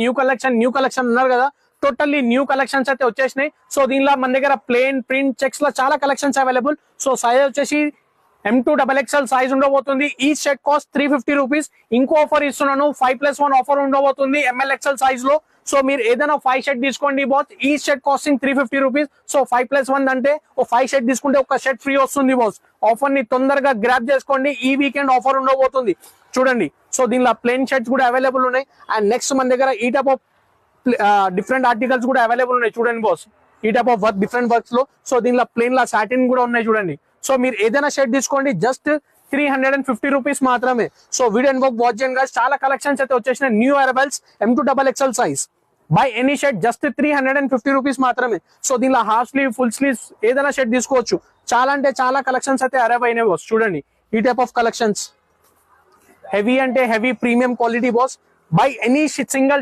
New collection ఉన్నారు కదా, totally new collections అయితే వచ్చేసినాయి. సో దీనిలో మన దగ్గర ప్లేన్ ప్రింట్ చెక్స్ లో చాలా కలెక్షన్స్ అవైలబుల్. సో సైజ్ వచ్చేసి M2XXL సైజ్ ఉండబోతుంది. ఈ సెట్ కాస్ట్ 350 రూపీస్. ఇంకో ఆఫర్ ఇస్తున్నాను, 5+1 ఆఫర్ ఉండబోతుంది MLXL సైజ్ లో. సో మీరు ఏదైనా 5 షర్ట్ తీసుకోండి బాస్, ఈ షర్ట్ కాస్టింగ్ 350 రూపీస్. సో 5+1 అంటే ఓ 5 షర్ట్ తీసుకుంటే ఒక షర్ట్ ఫ్రీ వస్తుంది బాస్. ఆఫర్ ని తొందరగా గ్రాప్ చేసుకోండి, ఈ వీకెండ్ ఆఫర్ ఉండబోతుంది చూడండి. సో దీనిలో ప్లేన్ షర్ట్స్ కూడా అవైలబుల్ ఉన్నాయి. అండ్ నెక్స్ట్ మన దగ్గర ఈ టైప్ ఆఫ్ డిఫరెంట్ ఆర్టికల్స్ కూడా అవైలబుల్ ఉన్నాయి చూడండి బాస్, ఈ type of work different works లో. సో దీనిలో ప్లేన్ లా సాటిన్ కూడా ఉన్నాయి చూడండి. సో మీరు ఏదైనా షర్ట్ తీసుకోండి, జస్ట్ 350 రూపీస్ మాత్రమే. సో వీడియో వర్క్ వాచ్ చేయండి guys, చాలా కలెక్షన్స్ అయితే వచ్చేసిన new arrivals M2XXL size. By any shirt just 350 rupees మాత్రమే. సో దీనిలో హాఫ్ స్లీవ్, ఫుల్ స్లీవ్స్ ఏదైనా షర్ట్ తీసుకోవచ్చు. చాలా అంటే చాలా కలెక్షన్స్ అయితే అరైవ్ అయినాయి బాస్ చూడండి. ఈ టైప్ ఆఫ్ కలెక్షన్స్ హెవీ అంటే heavy premium quality boss. By any single